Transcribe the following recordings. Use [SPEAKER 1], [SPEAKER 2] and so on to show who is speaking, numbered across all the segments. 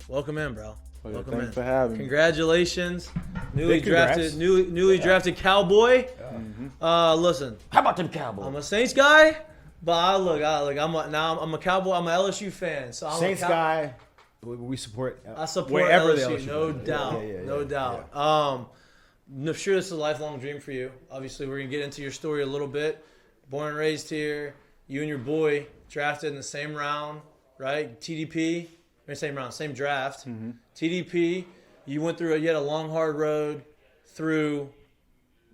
[SPEAKER 1] welcome in, bro.
[SPEAKER 2] Okay,
[SPEAKER 1] Welcome
[SPEAKER 2] thanks
[SPEAKER 1] in.
[SPEAKER 2] for having me.
[SPEAKER 1] Congratulations, newly
[SPEAKER 3] congrats.
[SPEAKER 1] drafted Cowboy. Listen,
[SPEAKER 3] How about them Cowboys?
[SPEAKER 1] I'm a Saints guy, but I'm a Cowboy. I'm an LSU fan, so I'm
[SPEAKER 3] Saints
[SPEAKER 1] a
[SPEAKER 3] guy. We support.
[SPEAKER 1] I support
[SPEAKER 3] wherever
[SPEAKER 1] LSU,
[SPEAKER 3] the LSU
[SPEAKER 1] no
[SPEAKER 3] plays.
[SPEAKER 1] doubt, no doubt. I'm sure this is a lifelong dream for you. Obviously, we're gonna get into your story a little bit. Born and raised here, you and your boy drafted in the same round, right? TDP, same round, same draft.
[SPEAKER 2] Mm-hmm.
[SPEAKER 1] TDP, you had a long, hard road through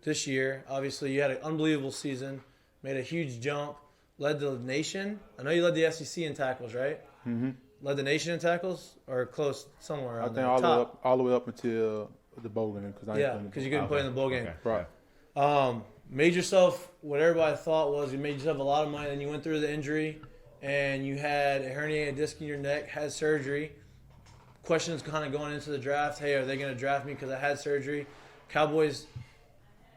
[SPEAKER 1] this year. Obviously, you had an unbelievable season, made a huge jump, led the nation. I know you led the SEC in tackles, right?
[SPEAKER 2] Mm-hmm.
[SPEAKER 1] Led the nation in tackles, or close somewhere around
[SPEAKER 2] I think
[SPEAKER 1] there.
[SPEAKER 2] all the way up until the bowl game
[SPEAKER 1] Because you couldn't play in the bowl game.
[SPEAKER 3] Okay.
[SPEAKER 2] Right.
[SPEAKER 1] Made yourself what everybody thought was you made yourself a lot of money. Then you went through the injury, and you had a herniated disc in your neck, had surgery. Questions kind of going into the draft. Hey, are they going to draft me because I had surgery? Cowboys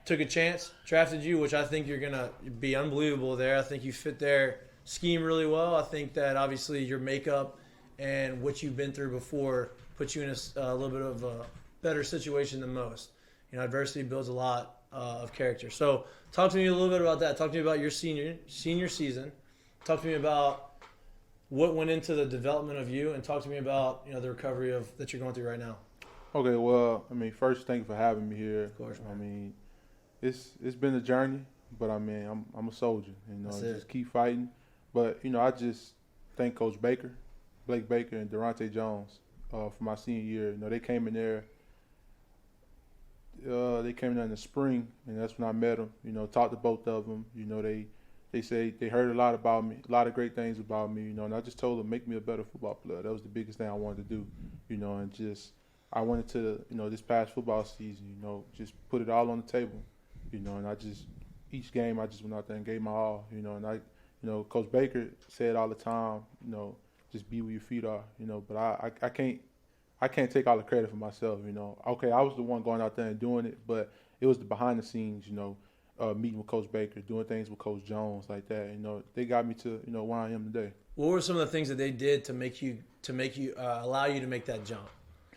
[SPEAKER 1] took a chance, drafted you, which I think you're going to be unbelievable there. I think you fit their scheme really well. I think that obviously your makeup and what you've been through before puts you in a little bit of a better situation than most. You know, adversity builds a lot of character. So talk to me a little bit about that. Talk to me about your senior season. Talk to me about what went into the development of you, and talk to me about the recovery that you're going through right now.
[SPEAKER 2] Okay, well, first, thank you for having me here.
[SPEAKER 1] Of course, man.
[SPEAKER 2] It's been a journey, but I'm a soldier. Just keep fighting. But I just thank Coach Blake Baker, and Durante Jones for my senior year. They came in there. They came in the spring, and that's when I met them. Talked to both of them. They say they heard a lot about me, a lot of great things about me. And I just told them, make me a better football player. That was the biggest thing I wanted to do. And just I wanted to, this past football season, just put it all on the table. And each game I just went out there and gave my all. And Coach Baker said all the time, just be where your feet are. But I can't take all the credit for myself, Okay, I was the one going out there and doing it, but it was the behind the scenes, meeting with Coach Baker, doing things with Coach Jones like that. They got me to, where I am today.
[SPEAKER 1] What were some of the things that they did to make you allow you to make that jump?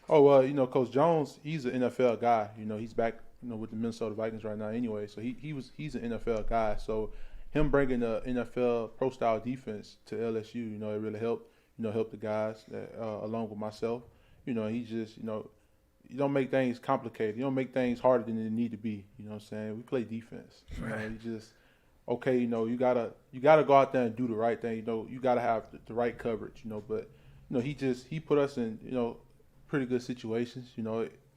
[SPEAKER 2] Oh, well, Coach Jones, he's an NFL guy. He's back, with the Minnesota Vikings right now anyway. So he's an NFL guy. So him bringing the NFL pro style defense to LSU, it really helped, help the guys along with myself. He just, you don't make things complicated. You don't make things harder than they need to be. You know what I'm saying? We play defense.
[SPEAKER 1] Right.
[SPEAKER 2] You just, okay, you gotta go out there and do the right thing. You gotta have the right coverage. But he put us in pretty good situations.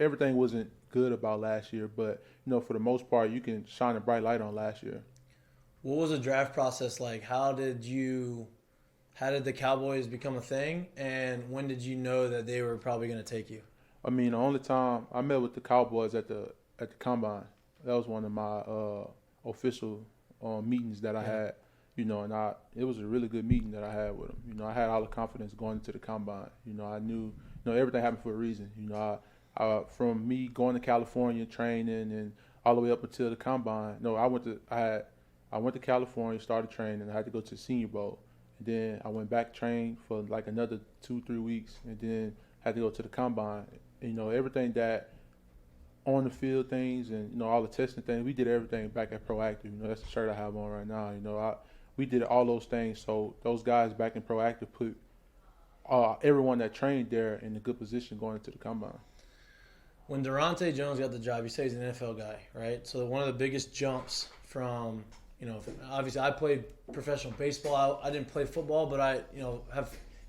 [SPEAKER 2] Everything wasn't good about last year, but for the most part, you can shine a bright light on last year.
[SPEAKER 3] What was the draft process like? How did the Cowboys become a thing, and when did you know that they were probably going to take you?
[SPEAKER 2] The only time I met with the Cowboys at the combine, that was one of my official meetings that I had. And it was a really good meeting that I had with them. I had all the confidence going into the combine. I knew everything happened for a reason. I from me going to California training and all the way up until the combine. I went to California, started training, and I had to go to the Senior Bowl. And then I went back trained for like another 2-3 weeks, and then had to go to the combine. Everything that on the field things and all the testing things, we did everything back at Proactive. That's the shirt I have on right now. We did all those things. So those guys back in Proactive put everyone that trained there in a good position going into the combine.
[SPEAKER 1] When Durante Jones got the job, you say he's an NFL guy, right? So one of the biggest jumps from obviously I played professional baseball. I didn't play football, but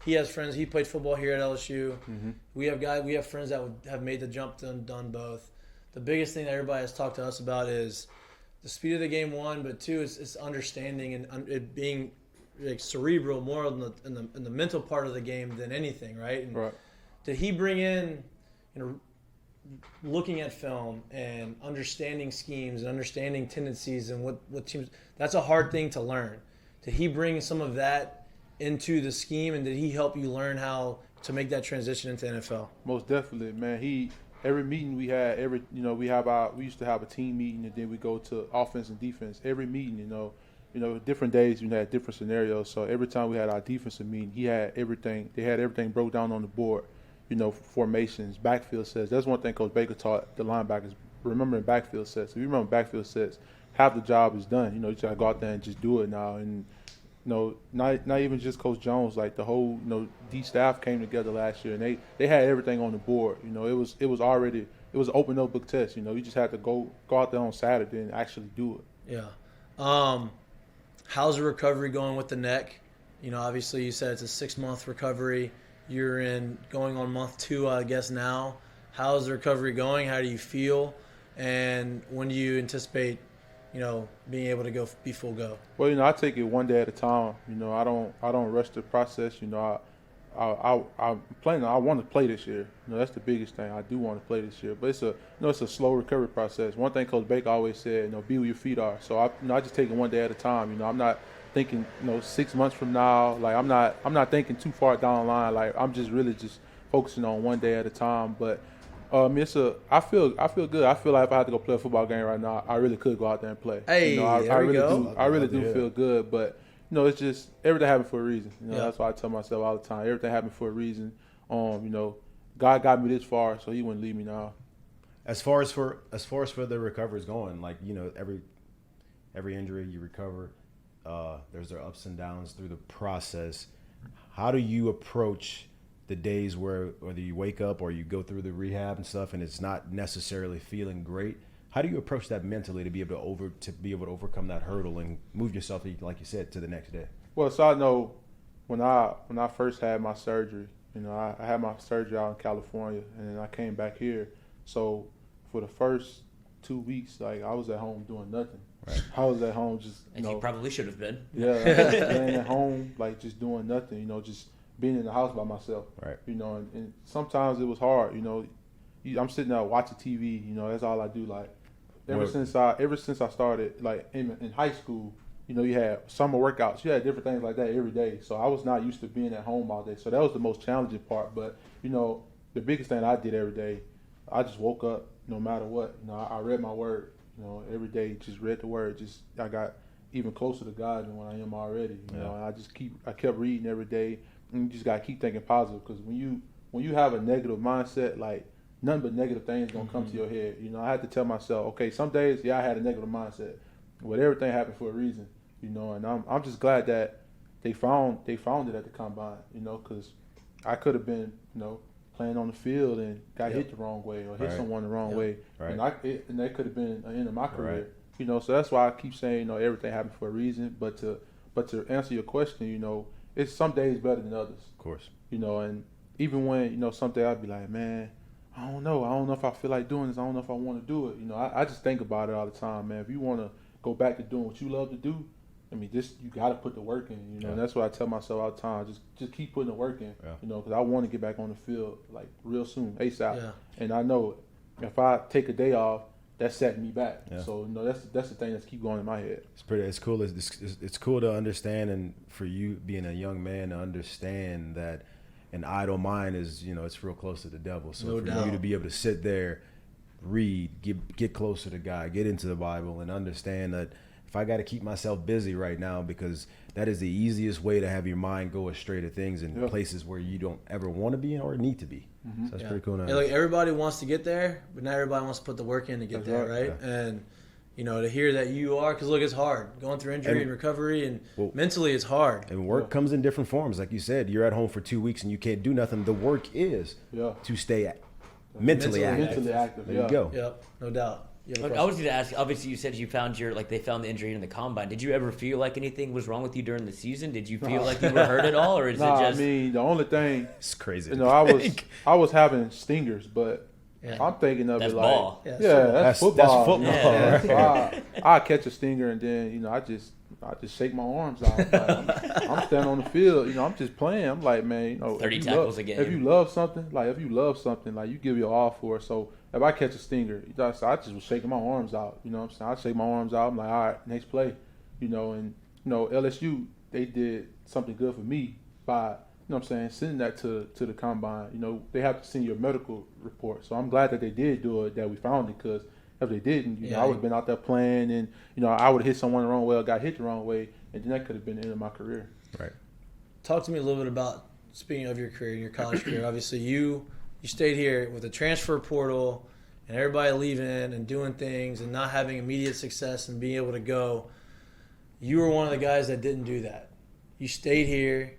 [SPEAKER 1] he has friends. He played football here at LSU.
[SPEAKER 2] Mm-hmm.
[SPEAKER 1] We have friends that have made the jump, done both. The biggest thing that everybody has talked to us about is the speed of the game. One, but two is understanding and it being like cerebral, more in the mental part of the game than anything, right? And
[SPEAKER 2] right.
[SPEAKER 1] Did he bring in, looking at film and understanding schemes and understanding tendencies and what teams? That's a hard thing to learn. Did he bring some of that into the scheme, and did he help you learn how to make that transition into NFL?
[SPEAKER 2] Most definitely, man. Every meeting we had, we used to have a team meeting, and then we go to offense and defense. Every meeting, different days we had different scenarios. So every time we had our defensive meeting, he had everything. They had everything broke down on the board. formations, backfield sets. That's one thing Coach Baker taught the linebackers, remembering backfield sets. If you remember backfield sets, half the job is done. You just got to go out there and just do it now. And, not even just Coach Jones, like the whole, D staff came together last year, and they had everything on the board. It was an open notebook test. You just had to go out there on Saturday and actually do it.
[SPEAKER 3] Yeah. How's the recovery going with the neck? Obviously you said it's a 6-month recovery. You're going on month 2, I guess now. How's the recovery going? How do you feel? And when do you anticipate, being able to be full go?
[SPEAKER 2] Well, I take it one day at a time. I don't rush the process. I'm planning. I want to play this year. That's the biggest thing. I do want to play this year, but it's a slow recovery process. One thing Coach Baker always said, be where your feet are. So I just take it one day at a time. I'm not thinking, 6 months from now. Like I'm not thinking too far down the line. Like I'm just really just focusing on one day at a time. But I feel good. I feel like if I had to go play a football game right now, I really could go out there and play.
[SPEAKER 3] Hey,
[SPEAKER 2] I really
[SPEAKER 3] go.
[SPEAKER 2] I really do feel good, but it's just everything happened for a reason. That's why I tell myself all the time. Everything happened for a reason. God got me this far, so He wouldn't leave me now.
[SPEAKER 4] As far as for the recovery is going, like every injury you recover, there's their ups and downs through the process. How do you approach the days where whether you wake up or you go through the rehab and stuff, and it's not necessarily feeling great? How do you approach that mentally to be able to overcome that hurdle and move yourself, like you said, to the next day?
[SPEAKER 2] Well, so I know when I first had my surgery, I had my surgery out in California, and then I came back here. So for the first 2 weeks, like I was at home doing nothing. Right. I was at home just
[SPEAKER 5] and you probably should have been.
[SPEAKER 2] Yeah, laying at home, like just doing nothing. Just being in the house by myself.
[SPEAKER 4] Right.
[SPEAKER 2] And sometimes it was hard. I'm sitting there watching TV. That's all I do. Like ever since I started, like in high school, you had summer workouts. You had different things like that every day. So I was not used to being at home all day. So that was the most challenging part. But the biggest thing I did every day, I just woke up no matter what. I read my word. Every day, just read the word. I got even closer to God than when I am already. And I kept reading every day. And you just gotta keep thinking positive, because when you have a negative mindset, like nothing but negative things gonna come to your head. I had to tell myself, okay, some days, I had a negative mindset, but everything happened for a reason. And I'm just glad that they found it at the combine. Because I could have been, playing on the field and got hit the wrong way or hit someone the wrong way, and that could have been the end of my career. So that's why I keep saying, everything happened for a reason. But to answer your question, it's some days better than others.
[SPEAKER 4] Of course.
[SPEAKER 2] And even when, some days I'd be like, man, I don't know if I feel like doing this. I don't know if I want to do it. I just think about it all the time, man. If you want to go back to doing what you love to do, you got to put the work in, and that's what I tell myself all the time. Just keep putting the work in, because I want to get back on the field like real soon, ASAP. Yeah. And I know if I take a day off, that's setting me back. Yeah. So that's the thing that's keep going in my head.
[SPEAKER 4] It's cool. It's cool to understand, and for you being a young man to understand that an idle mind is, it's real close to the devil. So
[SPEAKER 3] No
[SPEAKER 4] for
[SPEAKER 3] doubt.
[SPEAKER 4] you to be able to sit there, read, get closer to God, get into the Bible, and understand that if I got to keep myself busy right now, because that is the easiest way to have your mind go astray to things in places where you don't ever want to be or need to be. So that's pretty cool.
[SPEAKER 3] Like everybody wants to get there, but not everybody wants to put the work in to get there, right?
[SPEAKER 4] Yeah.
[SPEAKER 3] And to hear that you are, because look, it's hard going through injury and recovery, and mentally it's hard.
[SPEAKER 4] And work comes in different forms, like you said. You're at home for 2 weeks and you can't do nothing. The work is to stay mentally active. There you go.
[SPEAKER 3] Yep, no doubt.
[SPEAKER 5] Look, I was going to ask, obviously you said they found the injury in the combine. Did you ever feel like anything was wrong with you during the season? Did you feel like you were hurt at all, or is it just...
[SPEAKER 2] the only thing...
[SPEAKER 4] It's crazy.
[SPEAKER 2] I was having stingers, but I'm thinking of
[SPEAKER 5] that's
[SPEAKER 2] it
[SPEAKER 5] ball.
[SPEAKER 2] like... That's football.
[SPEAKER 4] That's football.
[SPEAKER 2] Yeah. I catch a stinger and then, I just shake my arms out. Like, I'm standing on the field, I'm just playing. I'm like, man,
[SPEAKER 5] 30 tackles a game.
[SPEAKER 2] If you love something, you give your all for it. So if I catch a stinger, I just was shaking my arms out. You know what I'm saying? I shake my arms out. I'm like, all right, next play. And LSU, they did something good for me by, sending that to the combine. They have to send you a medical report. So I'm glad that they did do it, that we found it, because if they didn't, I would have been out there playing, and I would have hit someone the wrong way or got hit the wrong way, and then that could have been the end of my career.
[SPEAKER 4] Right.
[SPEAKER 3] Talk to me a little bit about, speaking of your career, your college career. Obviously, you you stayed here with the transfer portal and everybody leaving and doing things and not having immediate success and being able to go. You were one of the guys that didn't do that. You stayed here.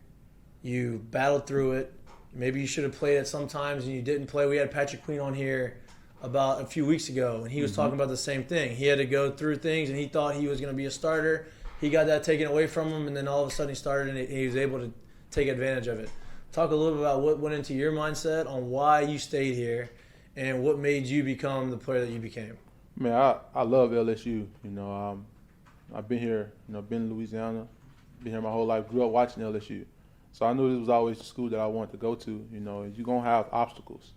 [SPEAKER 3] You battled through it. Maybe you should have played at some times and you didn't play. We had Patrick Queen on here about a few weeks ago, and he was talking about the same thing. He had to go through things, and he thought he was going to be a starter. He got that taken away from him, and then all of a sudden he started, and he was able to take advantage of it. Talk a little bit about what went into your mindset on why you stayed here and what made you become the player that you became.
[SPEAKER 2] Man, I love LSU. I've been here, been in Louisiana, been here my whole life, grew up watching LSU. So I knew this was always the school that I wanted to go to. You're going to have obstacles,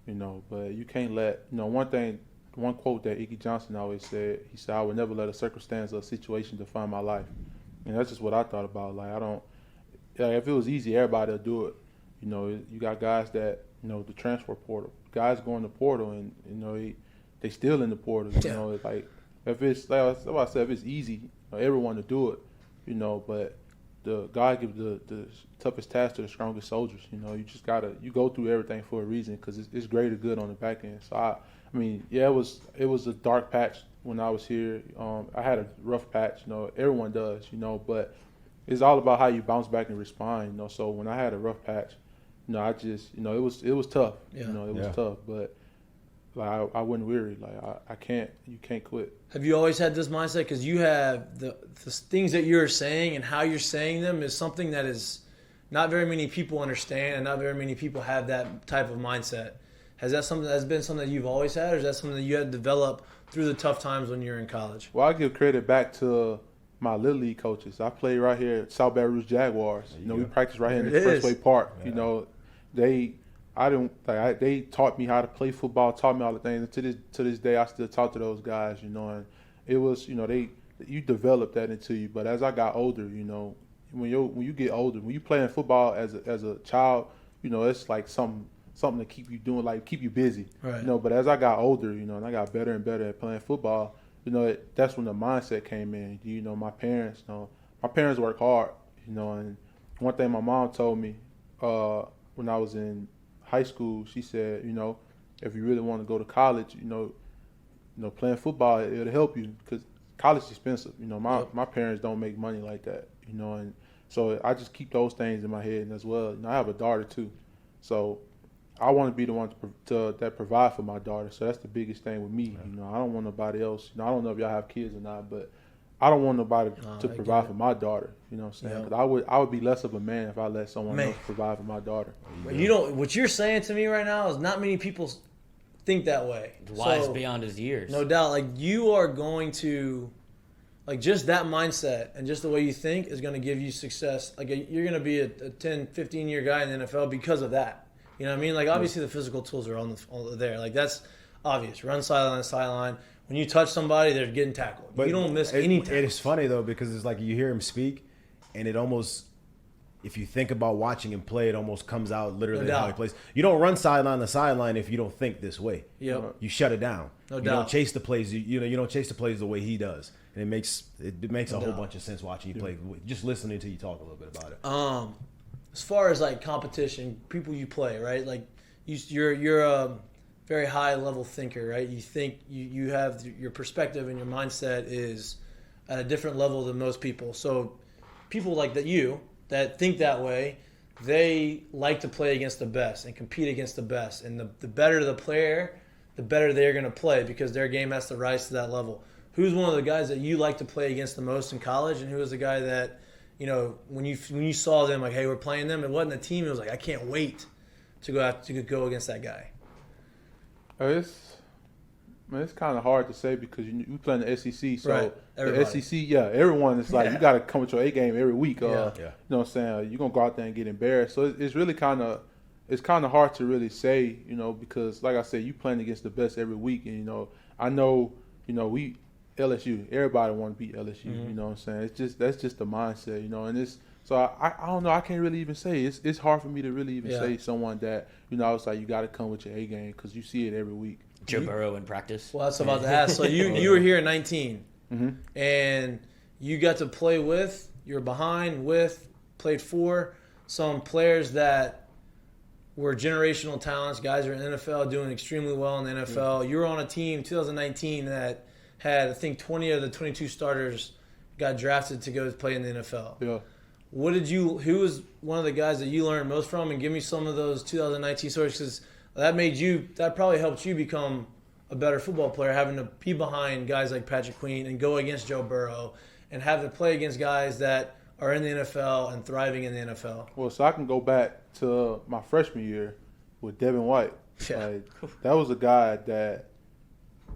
[SPEAKER 2] but you can't let, one quote that Mikie Johnson always said, he said, I would never let a circumstance or a situation define my life. And that's just what I thought about. If it was easy, everybody would do it. You got guys that, the transfer portal, guys go in the portal and, they still in the portal. If it's, like I said, if it's easy, everyone to do it, but God gives the toughest task to the strongest soldiers. You just you go through everything for a reason because it's greater good on the back end. So it was a dark patch when I was here. I had a rough patch. Everyone does. But it's all about how you bounce back and respond. So when I had a rough patch, I just it was tough.
[SPEAKER 3] Yeah.
[SPEAKER 2] It was tough, but. I wasn't weary. You can't quit.
[SPEAKER 3] Have you always had this mindset? Because you have the things that you're saying and how you're saying them is something that is not very many people understand, and not very many people have that type of mindset. Has that been something that you've always had, or is that something that you had to develop through the tough times when you were in college?
[SPEAKER 2] Well, I give credit back to my little league coaches. I played right here at South Baton Rouge Jaguars. We practiced right here in the Expressway Park. Yeah. They taught me how to play football, taught me all the things. And to this day, I still talk to those guys, and it was, you develop that into you. But as I got older, when you get older, when you playing football as a child, it's like something to keep you doing, keep you busy.
[SPEAKER 3] Right.
[SPEAKER 2] But as I got older, and I got better and better at playing football, that's when the mindset came in. My parents work hard, and one thing my mom told me when I was in high school, she said, if you really want to go to college, playing football, it'll help you because college is expensive. My parents don't make money like that, and so I just keep those things in my head as well. I have a daughter too, so I want to be the one that provide for my daughter. So that's the biggest thing with me. I don't want nobody else. I don't know if y'all have kids or not, but I don't want nobody to provide for my daughter. You know what I'm saying? 'Cause I would be less of a man if I let someone else provide for my daughter.
[SPEAKER 3] What you're saying to me right now is not many people think that way.
[SPEAKER 5] Wise beyond his years.
[SPEAKER 3] No doubt. You are going to, just that mindset and just the way you think is going to give you success. You're going to be a 10, 15-year guy in the NFL because of that. You know what I mean? Obviously the physical tools are on there. That's obvious. Run sideline to sideline. When you touch somebody, they're getting tackled. But you don't miss any tackles.
[SPEAKER 4] It's funny, though, because it's you hear him speak, and it almost, if you think about watching him play, it almost comes out literally how he plays. You don't run sideline to sideline if you don't think this way.
[SPEAKER 3] Yep.
[SPEAKER 4] You shut it down.
[SPEAKER 3] No doubt.
[SPEAKER 4] You don't chase the plays. You don't chase the plays the way he does. And it makes a whole bunch of sense watching you play, just listening to you talk a little bit about it.
[SPEAKER 3] As far as competition, people you play, right? You're a very high level thinker, right? You think you have your perspective and your mindset is at a different level than most people. So people that think that way, they like to play against the best and compete against the best. And the better the player, the better they're going to play because their game has to rise to that level. Who's one of the guys that you like to play against the most in college, and who was the guy that, when you saw them, hey, we're playing them, it wasn't a team, it was I can't wait to go against that guy?
[SPEAKER 2] It's kind of hard to say because you play in the SEC, so
[SPEAKER 3] right.
[SPEAKER 2] the SEC, everyone is you got to come with your A game every week. You know what I'm saying? You're gonna go out there and get embarrassed. So it's really kind of hard to really say, because like I said, you playing against the best every week, and I know, we LSU, everybody want to beat LSU.
[SPEAKER 3] Mm-hmm.
[SPEAKER 2] You know what I'm saying? That's just the mindset, and it's. So I don't know. I can't really even say it's hard for me to really even say someone that it's you got to come with your A game because you see it every week.
[SPEAKER 5] Joe Burrow in practice.
[SPEAKER 3] Well, that's about to ask. So you were here at 19, and you got to play with, you were behind with, played for some players that were generational talents. Guys are in the NFL doing extremely well in the NFL. You were on a team 2019 that had, I think, 20 of the 22 starters got drafted to go play in the NFL.
[SPEAKER 2] Yeah.
[SPEAKER 3] Who was one of the guys that you learned most from? And give me some of those 2019 stories, because that probably helped you become a better football player, having to be behind guys like Patrick Queen and go against Joe Burrow and have to play against guys that are in the NFL and thriving in the NFL.
[SPEAKER 2] Well, so I can go back to my freshman year with Devin White.
[SPEAKER 3] Yeah.
[SPEAKER 2] Like, that was a guy that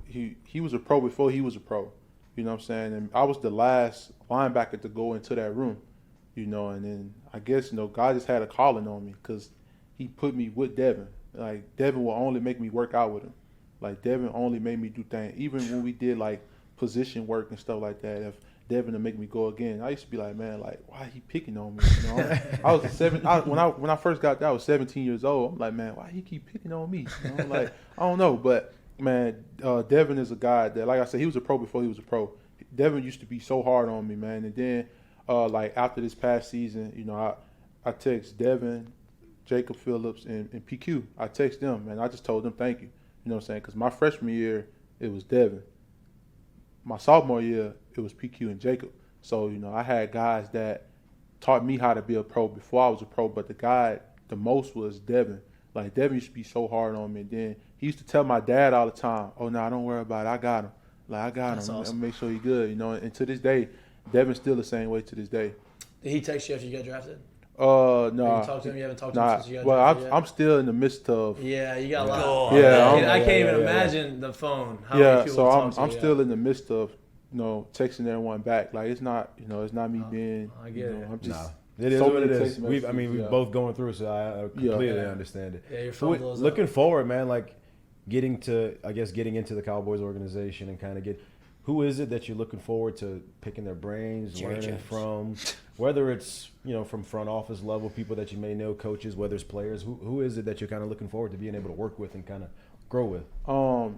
[SPEAKER 2] he was a pro before he was a pro. You know what I'm saying? And I was the last linebacker to go into that room. You know, and then I guess, God just had a calling on me because he put me with Devin. Like, Devin will only make me work out with him. Like, Devin only made me do things. Even when we did, like, position work and stuff like that, if Devin would make me go again, I used to be like, man, like, why he picking on me? I was when I first got there, I was 17 years old. I'm like, man, why he keep picking on me? Like, I don't know. But, man, Devin is a guy that, like I said, he was a pro before he was a pro. Devin used to be so hard on me, man. And then, like, after this past season, I text Devin, Jacob Phillips, and PQ. I text them, and I just told them thank you. You know what I'm saying? Because my freshman year, it was Devin. My sophomore year, it was PQ and Jacob. So, I had guys that taught me how to be a pro before I was a pro, but the guy the most was Devin. Like, Devin used to be so hard on me. And then he used to tell my dad all the time, oh, no, don't worry about it. I got him. Like, I got
[SPEAKER 3] That's
[SPEAKER 2] him.
[SPEAKER 3] awesome.
[SPEAKER 2] I'm make sure he's good. And to this day, Devin's still the same way to this day.
[SPEAKER 3] Did he text you after you got drafted?
[SPEAKER 2] No.
[SPEAKER 3] You talked to him? You haven't talked to him since you got drafted yet?
[SPEAKER 2] I'm still in the midst of.
[SPEAKER 3] Yeah, you got a lot.
[SPEAKER 5] Oh,
[SPEAKER 2] yeah,
[SPEAKER 3] I can't even imagine the phone. How many
[SPEAKER 2] Yeah,
[SPEAKER 3] people
[SPEAKER 2] so
[SPEAKER 3] talk to
[SPEAKER 2] I'm
[SPEAKER 3] you,
[SPEAKER 2] still in the midst of, texting everyone back. Like, it's not, it's not me being.
[SPEAKER 3] I get it.
[SPEAKER 2] I'm just.
[SPEAKER 4] Nah. It is
[SPEAKER 2] so
[SPEAKER 4] what it
[SPEAKER 2] many
[SPEAKER 4] is.
[SPEAKER 2] text
[SPEAKER 4] We're
[SPEAKER 2] messages,
[SPEAKER 4] both going through, so I completely
[SPEAKER 3] Yeah.
[SPEAKER 4] understand it.
[SPEAKER 3] Yeah, your
[SPEAKER 4] So
[SPEAKER 3] phone blows
[SPEAKER 4] looking
[SPEAKER 3] up.
[SPEAKER 4] forward, man, like getting into the Cowboys organization and kind of who is it that you're looking forward to picking their brains,
[SPEAKER 5] Jerry
[SPEAKER 4] learning
[SPEAKER 5] Jones.
[SPEAKER 4] from, whether it's, from front office level, people that you may know, coaches, whether it's players, who is it that you're kind of looking forward to being able to work with and kind of grow with?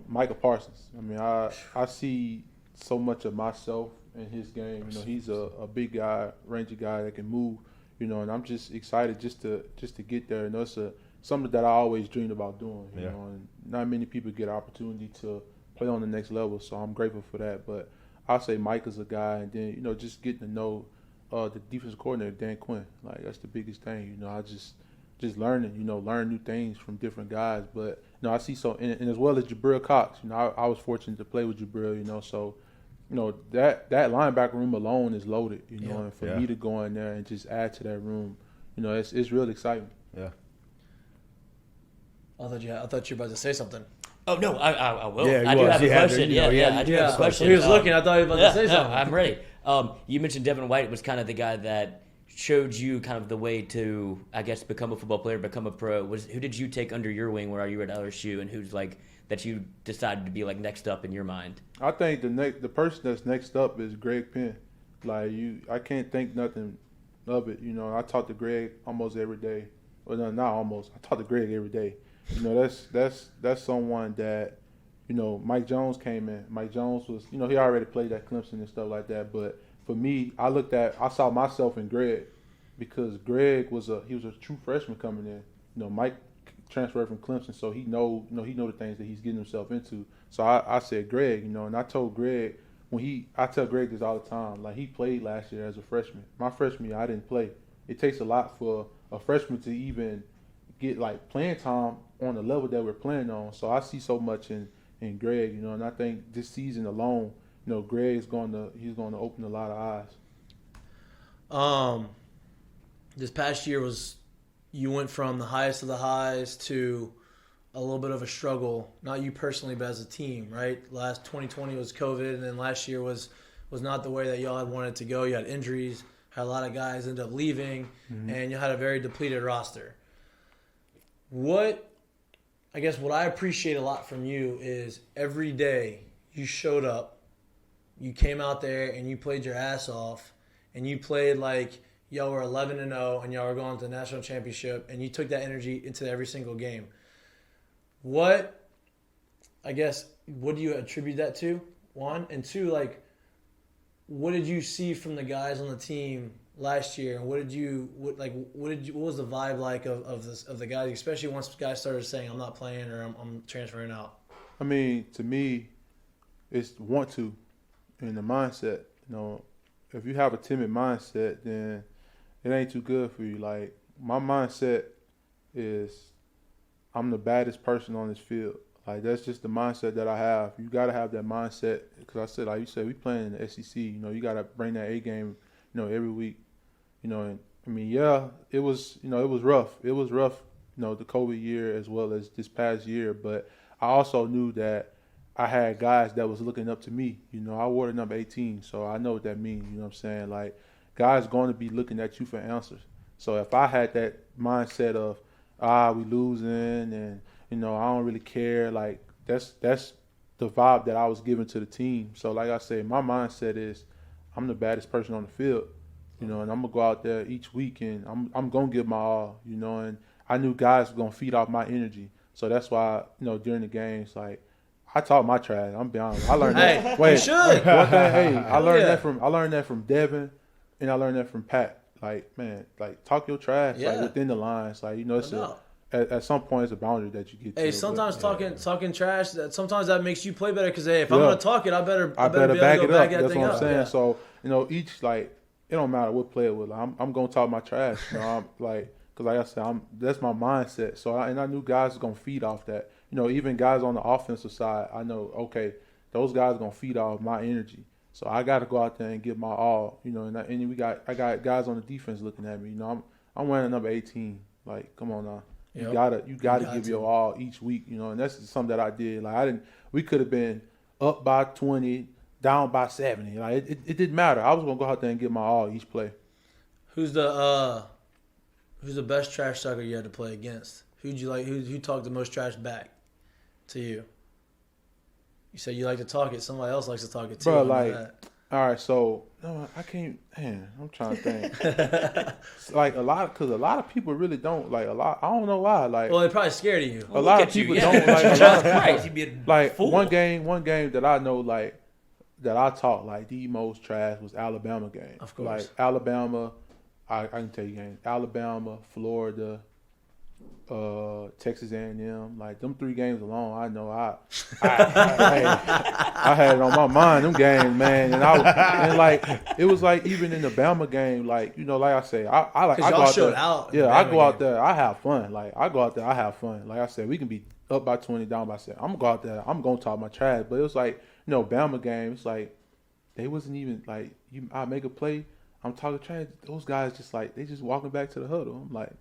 [SPEAKER 2] Micah Parsons. I mean, I see so much of myself in his game. He's a big guy, rangy guy that can move. And I'm just excited just to get there. It's something that I always dreamed about doing. You know, and not many people get an opportunity to play on the next level, so I'm grateful for that. But I'll say Micah's a guy, and then just getting to know the defensive coordinator Dan Quinn. Like, that's the biggest thing. I just learning. Learn new things from different guys. But I see and as well as Jabril Cox. I was fortunate to play with Jabril. So. That linebacker room alone is loaded, and for me to go in there and just add to that room, it's real exciting.
[SPEAKER 4] Yeah.
[SPEAKER 3] I thought you were about to say something.
[SPEAKER 5] Oh no, I will.
[SPEAKER 4] Yeah,
[SPEAKER 5] I do have a question. I do have a
[SPEAKER 3] So
[SPEAKER 5] question.
[SPEAKER 3] he was looking. I thought he was about to say
[SPEAKER 5] No,
[SPEAKER 3] something.
[SPEAKER 5] I'm ready. You mentioned Devin White was kind of the guy that showed you kind of the way to, I guess, become a football player, become a pro. Who did you take under your wing while you were at LSU, and who's like that you decided to be like next up in your mind?
[SPEAKER 2] I think the person that's next up is Greg Penn. Like, I can't think nothing of it. I talk to Greg almost every day. Well, no, not almost. I talk to Greg every day. That's someone that, Mike Jones came in. Mike Jones was, he already played at Clemson and stuff like that. But for me, I saw myself in Greg because Greg was a true freshman coming in. Mike transferred from Clemson, so he know the things that he's getting himself into. So I said Greg, and I told Greg I tell Greg this all the time. Like, he played last year as a freshman. My freshman year, I didn't play. It takes a lot for a freshman to even get like playing time on the level that we're playing on. So I see so much in Greg, and I think this season alone, Greg's going to open a lot of eyes.
[SPEAKER 3] This past year you went from the highest of the highs to a little bit of a struggle, not you personally, but as a team, right? Last 2020 was COVID, and then last year was not the way that y'all had wanted to go. You had injuries, had a lot of guys end up leaving, and you had a very depleted roster. What I appreciate a lot from you is every day you showed up, you came out there and you played your ass off, and you played like y'all were 11-0 and y'all were going to the national championship, and you took that energy into every single game. What do you attribute that to? One, and two, like, what did you see from the guys on the team last year, and what was the vibe like of the guys, especially once guys started saying I'm not playing or I'm transferring out?
[SPEAKER 2] I mean, to me, it's want to, and the mindset. You know, if you have a timid mindset, then it ain't too good for you. Like my mindset is, I'm the baddest person on this field. Like that's just the mindset that I have. You gotta have that mindset because I said, like you said, we playing in the SEC. You know, you gotta bring that A game. You know, every week. You know, and I mean, yeah, it was. You know, it was rough. It was rough. You know, the COVID year as well as this past year. But I also knew that I had guys that was looking up to me. You know, I wore the number 18, so I know what that means. You know what I'm saying? Like, guys going to be looking at you for answers. So if I had that mindset of, we losing and, you know, I don't really care, like, that's the vibe that I was giving to the team. So, like I said, my mindset is I'm the baddest person on the field, you know, and I'm going to go out there each week and I'm going to give my all, you know, and I knew guys were going to feed off my energy. So that's why, you know, during the games, like, I talk my trash. I'm be honest. I learned that.
[SPEAKER 3] Hey,
[SPEAKER 2] Wait,
[SPEAKER 3] you should.
[SPEAKER 2] I learned
[SPEAKER 3] Yeah.
[SPEAKER 2] I learned that from Devin, and I learned that from Pat. Like, man, like talk your trash,
[SPEAKER 3] Yeah.
[SPEAKER 2] like within the lines. Like, you know, it's
[SPEAKER 3] No.
[SPEAKER 2] at some point it's a boundary that you get to.
[SPEAKER 3] Hey, sometimes talking trash, sometimes that makes you play better because hey, if
[SPEAKER 2] Yeah.
[SPEAKER 3] I'm gonna talk it, I better be
[SPEAKER 2] back
[SPEAKER 3] able to go
[SPEAKER 2] it
[SPEAKER 3] back
[SPEAKER 2] up.
[SPEAKER 3] that
[SPEAKER 2] That's
[SPEAKER 3] thing
[SPEAKER 2] what I'm
[SPEAKER 3] up.
[SPEAKER 2] saying.
[SPEAKER 3] Yeah.
[SPEAKER 2] So, you know, each like it don't matter what player with. Like, I'm gonna talk my trash. You know, I'm like, because like I said, that's my mindset. So, I knew guys was gonna feed off that. You know, even guys on the offensive side, I know, okay, those guys are gonna feed off my energy. So I got to go out there and give my all. You know, and I got guys on the defense looking at me. You know, I'm wearing number 18. Like, come on now,
[SPEAKER 3] Yep.
[SPEAKER 2] you gotta give your all each week. You know, and that's something that I did. Like we could have been up by 20, down by 70. Like it didn't matter. I was gonna go out there and give my all each play.
[SPEAKER 3] Who's the best trash talker you had to play against? Who'd you like? Who talked the most trash back to you? You said you like to talk it. Somebody else likes to talk it too.
[SPEAKER 2] Bro,
[SPEAKER 3] I know
[SPEAKER 2] like,
[SPEAKER 3] that.
[SPEAKER 2] all right, so no, I can't. Man, I'm trying to think. It's like because a lot of people really don't like a lot. I don't know why. Like,
[SPEAKER 3] Well, they're probably scared of you.
[SPEAKER 2] a lot of people don't like. A lot
[SPEAKER 5] Jesus
[SPEAKER 2] of,
[SPEAKER 5] Christ, you'd be a
[SPEAKER 2] like
[SPEAKER 5] fool.
[SPEAKER 2] one game that I know like that I taught like the most trash was Alabama game.
[SPEAKER 3] Of course.
[SPEAKER 2] Like Alabama, I can tell you games. Alabama, Florida, Texas A&M, like them 3 games alone, I know I had it on my mind, them games, man, and like it was like even in the Bama game, like, you know, like I say, I like I
[SPEAKER 3] Because
[SPEAKER 2] go
[SPEAKER 3] y'all
[SPEAKER 2] out
[SPEAKER 3] showed
[SPEAKER 2] there,
[SPEAKER 3] out. in
[SPEAKER 2] yeah,
[SPEAKER 3] the
[SPEAKER 2] I
[SPEAKER 3] Bama
[SPEAKER 2] go out
[SPEAKER 3] game.
[SPEAKER 2] there, I have fun, like I go out there, I have fun, like I said, we can be up by 20, down by 7. I'm gonna go out there, I'm gonna talk my trash, but it was like, you know, Bama game, it's like they wasn't even like I make a play, I'm talking trash, those guys just like they just walking back to the huddle. I'm like,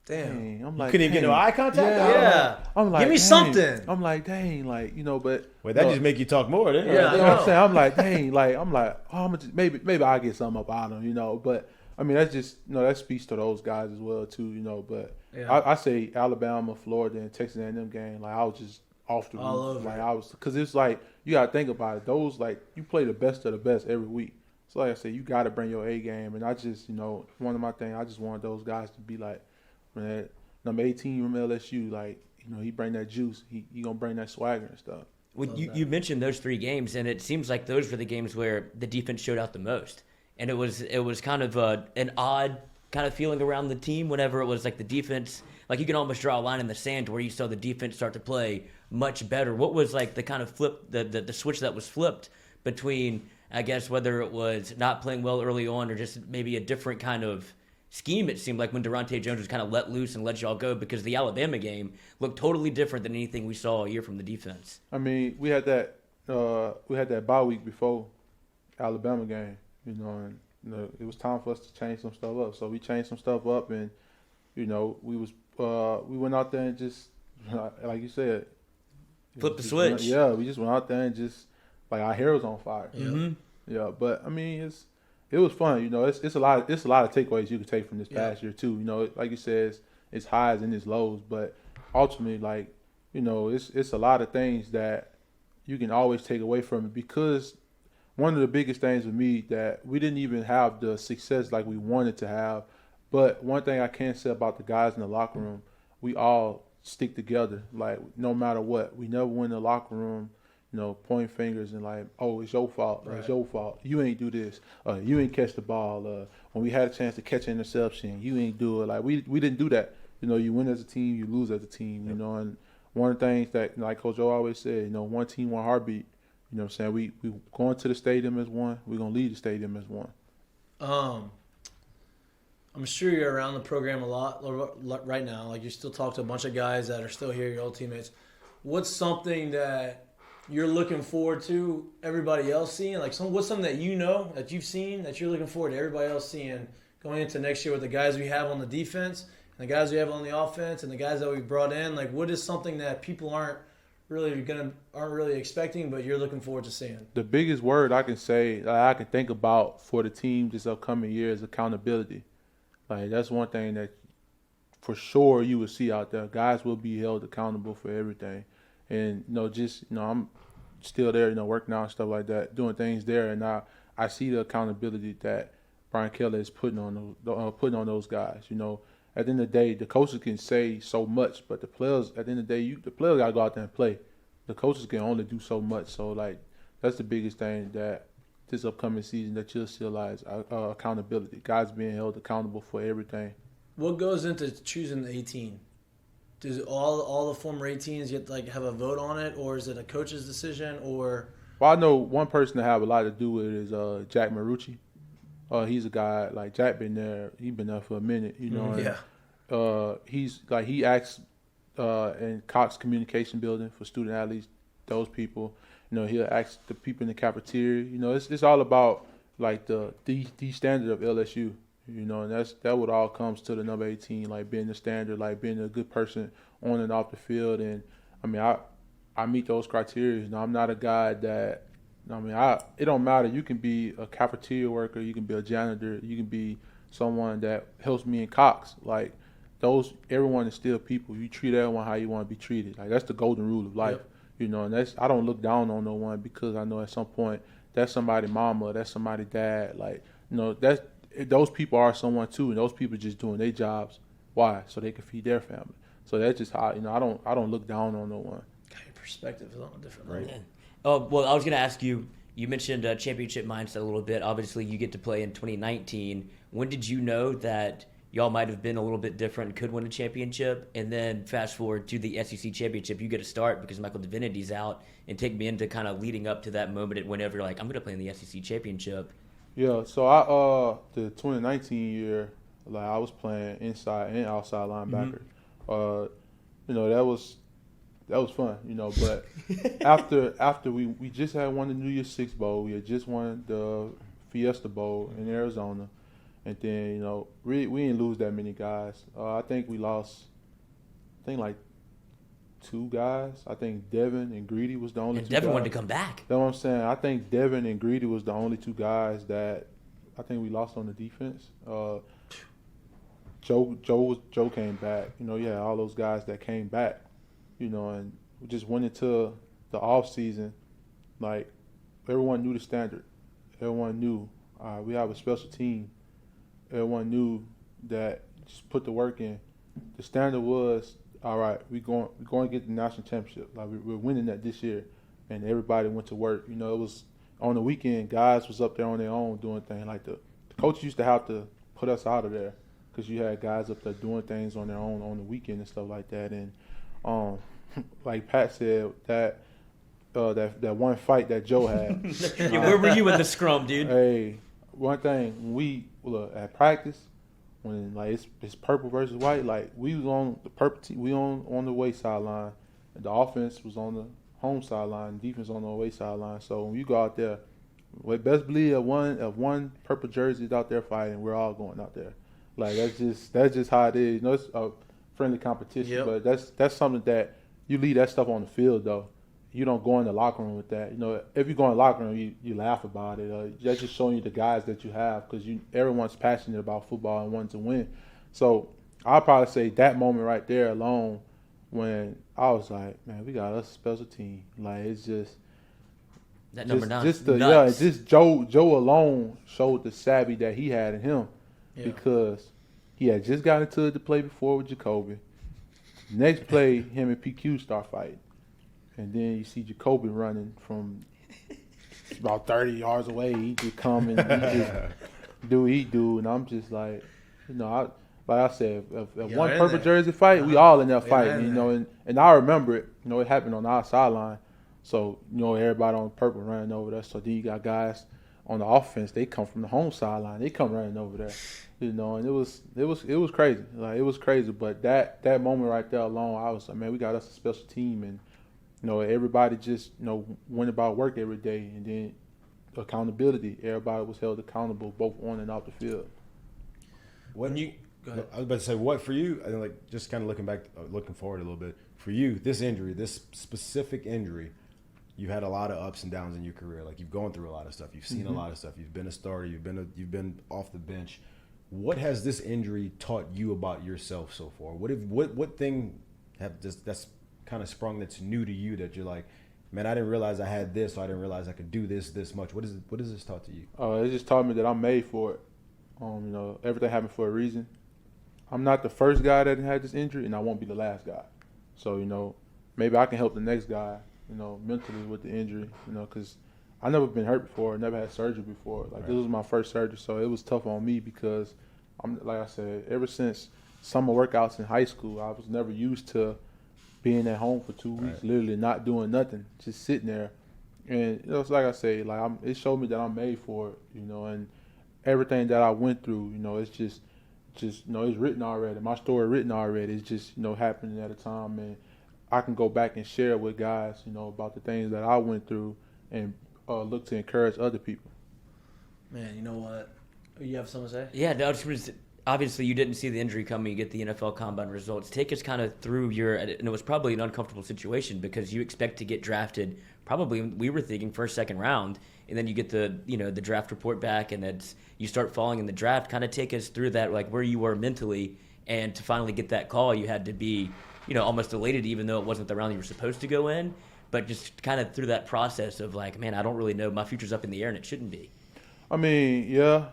[SPEAKER 3] Damn.
[SPEAKER 2] dang. I'm like,
[SPEAKER 4] Couldn't even get no
[SPEAKER 2] dang.
[SPEAKER 4] eye contact.
[SPEAKER 3] Yeah.
[SPEAKER 2] I'm like,
[SPEAKER 3] Give me
[SPEAKER 2] dang.
[SPEAKER 3] something.
[SPEAKER 2] I'm like, dang, like, you know, but
[SPEAKER 4] Wait, that
[SPEAKER 2] no,
[SPEAKER 4] just make you talk more, didn't it?
[SPEAKER 3] Yeah.
[SPEAKER 2] you know what I'm saying? I'm like, dang, like, I'm like, oh, I'm just, maybe I get something up out of them, you know. But I mean, that's just, you know, that speaks to those guys as well too, you know. But
[SPEAKER 3] Yeah.
[SPEAKER 2] I say Alabama, Florida, and Texas A&M game, like I was just off the
[SPEAKER 3] All
[SPEAKER 2] roof,
[SPEAKER 3] over
[SPEAKER 2] like
[SPEAKER 3] it.
[SPEAKER 2] I was, because it's like you gotta think about it. Those like you play the best of the best every week. So like I said, you gotta bring your A game, and I just, you know, one of my things, I just wanted those guys to be like, man, number 18 from LSU, like, you know, he bring that juice, he gonna bring that swagger and stuff.
[SPEAKER 5] Well, you mentioned those 3 games, and it seems like those were the games where the defense showed out the most. And it was kind of an odd kind of feeling around the team whenever it was like the defense, like you can almost draw a line in the sand where you saw the defense start to play much better. What was like the kind of flip, the switch that was flipped between, I guess, whether it was not playing well early on or just maybe a different kind of scheme, it seemed like, when Durante Jones was kind of let loose and let y'all go, because the Alabama game looked totally different than anything we saw a year from the defense.
[SPEAKER 2] I mean, we had that bye week before Alabama game, you know, and you know, it was time for us to change some stuff up. So we changed some stuff up, and you know, we went out there and just, like you said,
[SPEAKER 5] Flip the
[SPEAKER 2] just
[SPEAKER 5] switch.
[SPEAKER 2] we just went out there and just like our hair was on fire.
[SPEAKER 5] Mm-hmm.
[SPEAKER 2] Yeah, but I mean, it was fun. You know, it's a lot of takeaways you could take from this past year too. You know, like you said, it's highs and it's lows, but ultimately, like, you know, it's a lot of things that you can always take away from it, because one of the biggest things with me that we didn't even have the success like we wanted to have. But one thing I can say about the guys in the locker room, we all stick together. Like, no matter what, we never went in the locker room, pointing fingers and like, oh, it's your fault. Right. It's your fault. You ain't do this. You ain't catch the ball. When we had a chance to catch an interception, you ain't do it. Like we didn't do that. You win as a team, you lose as a team. And one of the things that like Coach O always said, one team, one heartbeat. You know what I'm saying? We going to the stadium as one. We're gonna leave the stadium as one.
[SPEAKER 3] I'm sure you're around the program a lot right now. Like you still talk to a bunch of guys that are still here, your old teammates. What's something that you're looking forward to everybody else seeing? Like what's something that that you've seen that you're looking forward to everybody else seeing going into next year with the guys we have on the defense and the guys we have on the offense and the guys that we've brought in? Like what is something that people aren't really expecting, but you're looking forward to seeing?
[SPEAKER 2] The biggest word I can say, I can think about for the team this upcoming year is accountability. Like that's one thing that for sure you will see out there. Guys will be held accountable for everything. And, I'm still there, working out and stuff like that, doing things there. And I see the accountability that Brian Kelly is putting on those guys. At the end of the day, the coaches can say so much, but the players, at the end of the day, the players got to go out there and play. The coaches can only do so much. So, that's the biggest thing that this upcoming season that you'll see is accountability. Guys being held accountable for everything.
[SPEAKER 3] What goes into choosing the 18? Does all the former 18s get have a vote on it, or is it a coach's decision? Or
[SPEAKER 2] I know one person that have a lot to do with it is Jack Marucci. He's a guy Jack been there. He's been there for a minute, And, he acts in Cox Communication Building for student athletes. Those people, he'll ask the people in the cafeteria. It's all about the standard of LSU. And that what all comes to the number 18, being the standard, being a good person on and off the field. And I meet those criteria. I'm not a guy that, it don't matter. You can be a cafeteria worker, you can be a janitor, you can be someone that helps me in Cox. Everyone is still people. You treat everyone how you want to be treated. That's the golden rule of life. Yep. And I don't look down on no one because I know at some point that's somebody's mama, that's somebody's dad. Those people are someone too, and those people just doing their jobs. Why? So they can feed their family. So that's just how I don't look down on no one.
[SPEAKER 3] Your perspective is on a different level.
[SPEAKER 5] Right. Oh well, I was gonna ask you. You mentioned championship mindset a little bit. Obviously, you get to play in 2019. When did you know that y'all might have been a little bit different and could win a championship? And then fast forward to the SEC championship, you get a start because Michael Divinity's out. And take me into kind of leading up to that moment whenever you're like, I'm gonna play in the SEC championship.
[SPEAKER 2] Yeah, so the 2019 year, I was playing inside and outside linebacker. Mm-hmm. That was fun, but after we just had won the New Year's Six Bowl, we had just won the Fiesta Bowl in Arizona, and then we didn't lose that many guys. I think we lost, two guys. I think Devin and Greedy was the only two guys.
[SPEAKER 5] Devin wanted to come back.
[SPEAKER 2] That's what I'm saying. I think Devin and Greedy was the only two guys that I think we lost on the defense. Joe came back. You had all those guys that came back, and we just went into the off season. Everyone knew the standard. Everyone knew we have a special team. Everyone knew that just put the work in. The standard was, all right, we're going to get the national championship. We're winning that this year, and everybody went to work. It was on the weekend. Guys was up there on their own doing things. The coach used to have to put us out of there because you had guys up there doing things on their own on the weekend and stuff like that. And like Pat said, that one fight that Joe had.
[SPEAKER 5] Where were you in the scrum, dude?
[SPEAKER 2] Hey, one thing when we at practice. When it's purple versus white, we was on the purple team, we on the away sideline, and the offense was on the home sideline, defense on the away sideline. So when you go out there, best believe if one purple jersey is out there fighting, we're all going out there. That's just how it is. It's a friendly competition, yep. But that's something that you leave that stuff on the field though. You don't go in the locker room with that. If you go in the locker room, you laugh about it. That's just showing you the guys that you have because everyone's passionate about football and wanting to win. So I'll probably say that moment right there alone when I was like, man, we got us a special team. It's just
[SPEAKER 5] that number 9.
[SPEAKER 2] Just Joe alone showed the savvy that he had in him because he had just gotten into the play before with Jacoby. Next play, him and PQ start fighting. and then you see Jacoby running from about 30 yards away. He just come and he just do what he do, and I'm just like, like I said, if one purple jersey fight, we all in that fight, and I remember it. It happened on our sideline, so everybody on purple running over there. So then you got guys on the offense, they come from the home sideline, they come running over there, and it was crazy, like it was crazy. But that moment right there alone, I was like, man, we got us a special team, and everybody just went about work every day, and then accountability, everybody was held accountable both on and off the field.
[SPEAKER 4] When you go ahead. I was about to say, what for you? I think, like, just kind of looking forward a little bit. For you, this injury, this specific injury, you've had a lot of ups and downs in your career. Like, you've gone through a lot of stuff. You've seen a lot of stuff. You've been a starter. You've been off the bench. What has this injury taught you about yourself so far? What thing that's kind of sprung that's new to you that you're like, man, I didn't realize I had this, or I didn't realize I could do this much. What has this taught to you?
[SPEAKER 2] It just taught me that I'm made for it. Everything happened for a reason. I'm not the first guy that had this injury, and I won't be the last guy. So, maybe I can help the next guy, mentally with the injury, because I never been hurt before, never had surgery before. Like, This was my first surgery, so it was tough on me because, like I said, ever since summer workouts in high school, I was never used to being at home for 2 weeks, literally not doing nothing, just sitting there. And, it's like I say, like it showed me that I'm made for it, and everything that I went through, it's just it's written already. My story written already. It's just, happening at a time, and I can go back and share with guys, about the things that I went through and look to encourage other people.
[SPEAKER 3] Man, you know what? You have something to say?
[SPEAKER 5] Yeah, no, obviously you didn't see the injury coming. You get the NFL Combine results. Take us kind of through and it was probably an uncomfortable situation because you expect to get drafted probably, we were thinking first, second round, and then you get the draft report back, and you start falling in the draft. Kind of take us through that, like where you were mentally, and to finally get that call, you had to be, almost elated, even though it wasn't the round you were supposed to go in, but just kind of through that process of like, man, I don't really know, my future's up in the air, and it shouldn't be.
[SPEAKER 2] I mean, yeah,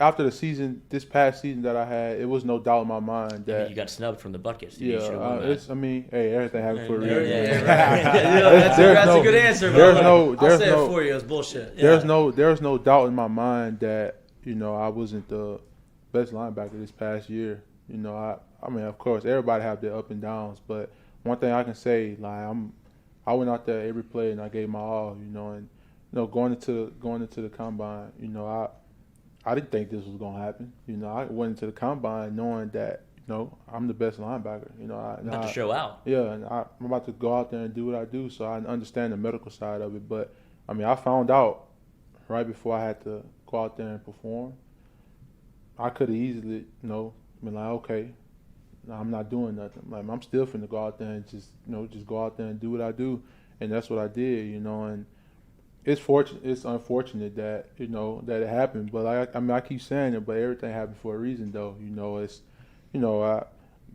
[SPEAKER 2] after the season, this past season that I had, it was no doubt in my mind that
[SPEAKER 5] you got snubbed from the buckets.
[SPEAKER 2] Hey, everything happened for a reason.
[SPEAKER 3] That's a good answer. I'll say it for you. It's bullshit.
[SPEAKER 2] There's no doubt in my mind that I wasn't the best linebacker this past year. I mean, of course, everybody have their up and downs, but one thing I can say, like I went out there every play and I gave my all. And going into the combine, I didn't think this was gonna happen. I went into the combine knowing that I'm the best linebacker.
[SPEAKER 5] About to show out.
[SPEAKER 2] Yeah, and I'm about to go out there and do what I do. So I understand the medical side of it. But I mean, I found out right before I had to go out there and perform. I could have easily, been like, okay, I'm not doing nothing. Like, I'm still finna go out there and just go out there and do what I do, and that's what I did. And it's unfortunate that that it happened, but I keep saying it, but everything happened for a reason, though.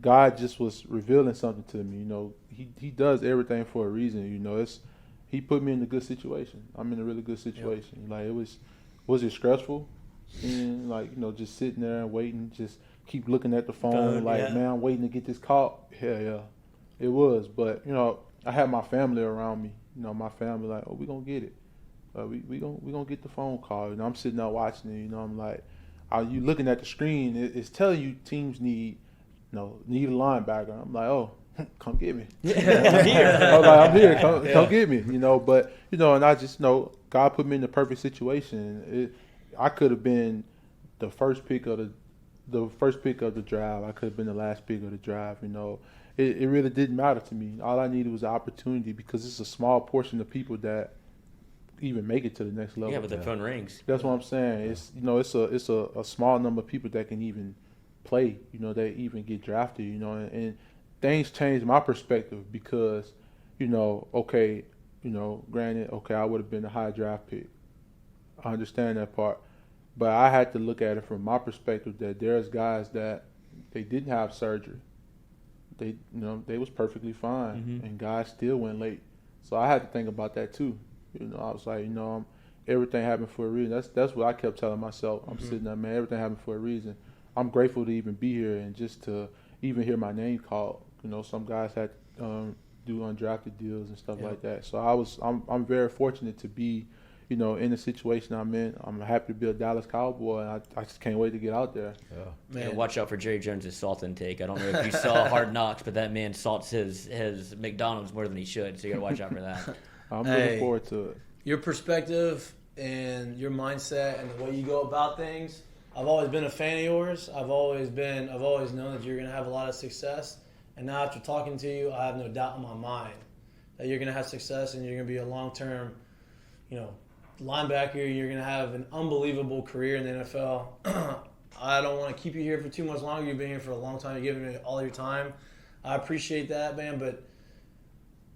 [SPEAKER 2] God just was revealing something to me. He does everything for a reason. He put me in a good situation. I'm in a really good situation. Yep. Like, was it stressful? And just sitting there and waiting, just keep looking at the phone, man, I'm waiting to get this call. Yeah, it was. But I had my family around me. My family like, oh, we gonna get it. We gonna get the phone call. I'm sitting there watching it. I'm like, are you looking at the screen? It's telling you teams need a linebacker. I'm like, oh, come get me. I'm here. I'm here. Come get me. But and I just God put me in the perfect situation. I could have been the first pick of the drive. I could have been the last pick of the drive. It really didn't matter to me. All I needed was an opportunity because it's a small portion of people that even make it to the next level.
[SPEAKER 5] Yeah, but the phone rings.
[SPEAKER 2] That's what I'm saying. It's it's a small number of people that can even play. That even get drafted. And things changed my perspective because, granted, I would have been a high draft pick. I understand that part, but I had to look at it from my perspective that there's guys that they didn't have surgery. They was perfectly fine, and guys still went late. So I had to think about that too. I was like, everything happened for a reason. That's what I kept telling myself. I'm sitting there, man, everything happened for a reason. I'm grateful to even be here and just to even hear my name called. Some guys had do undrafted deals and stuff
[SPEAKER 3] Yeah.
[SPEAKER 2] like that. So I'm very fortunate to be, you know, in the situation I'm in. I'm happy to be a Dallas Cowboy, and I just can't wait to get out there.
[SPEAKER 4] Yeah.
[SPEAKER 5] Man,
[SPEAKER 3] Man,
[SPEAKER 5] watch out for Jerry Jones' salt intake. I don't know if you saw Hard Knocks, but that man salts his McDonald's more than he should, so you got to watch out for that.
[SPEAKER 2] I'm
[SPEAKER 3] Hey.
[SPEAKER 2] looking forward to it.
[SPEAKER 3] your perspective and your mindset and the way you go about things. I've always been a fan of yours. I've always known that you're going to have a lot of success. And now after talking to you, I have no doubt in my mind that you're going to have success and you're going to be a long-term, you know, linebacker. You're going to have an unbelievable career in the NFL. I don't want to keep you here for too much longer. You've been here for a long time. You're giving me all your time. I appreciate that, man. But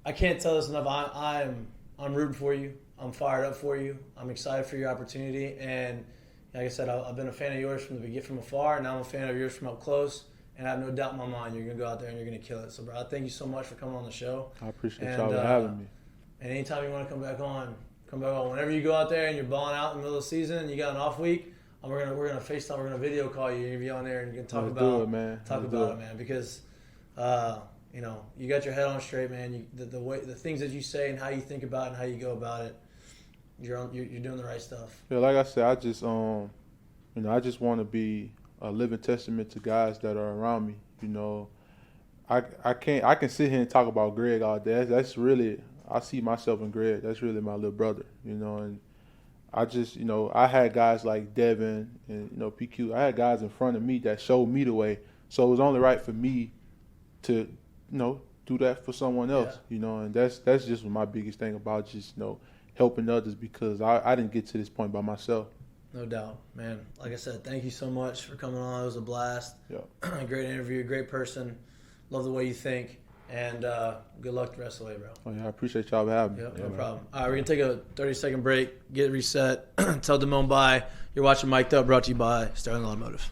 [SPEAKER 3] I can't tell this enough. I'm rooting for you. I'm fired up for you. I'm excited for your opportunity. And like I said, I've been a fan of yours from afar, and now I'm a fan of yours from up close. And I have no doubt in my mind you're going to go out there and you're going to kill it. So, bro, thank you so much for coming on the show.
[SPEAKER 2] I appreciate
[SPEAKER 3] And,
[SPEAKER 2] y'all for having me.
[SPEAKER 3] And anytime you want to come back on. Whenever you go out there and you're balling out in the middle of the season and you got an off week, we're gonna FaceTime, we're gonna video call you. You're gonna be on there and you can talk
[SPEAKER 2] Let's
[SPEAKER 3] about
[SPEAKER 2] do it, man.
[SPEAKER 3] talk
[SPEAKER 2] Let's
[SPEAKER 3] about
[SPEAKER 2] do
[SPEAKER 3] it, man. Because you know, you got your head on straight, man. The things that you say and how you think about it and how you go about it, you're doing the right stuff.
[SPEAKER 2] Yeah, like I said, I just I just want to be a living testament to guys that are around me. You know, I can sit here and talk about Greg all day. That's really, I see myself in Greg. That's really my little brother. You know, and I just, you know, I had guys like Devin and, you know, PQ. I had guys in front of me that showed me the way. So it was only right for me to, you know, do that for someone else.
[SPEAKER 3] Yeah.
[SPEAKER 2] You know, and that's just my biggest thing about just, you know, helping others, because I didn't get to this point by myself.
[SPEAKER 3] No doubt, man. Like I said, thank you so much for coming on. It was a blast.
[SPEAKER 2] Yeah.
[SPEAKER 3] Great interview, great person. Love the way you think. And good luck the rest of the way, bro.
[SPEAKER 2] Oh, yeah, I appreciate y'all for having me.
[SPEAKER 3] Yep,
[SPEAKER 4] Yeah,
[SPEAKER 3] no
[SPEAKER 4] man.
[SPEAKER 3] problem. All right, we're going to take a 30-second break, get reset, tell Damone bye. You're watching Mik'd Up, brought to you by Sterling Automotive.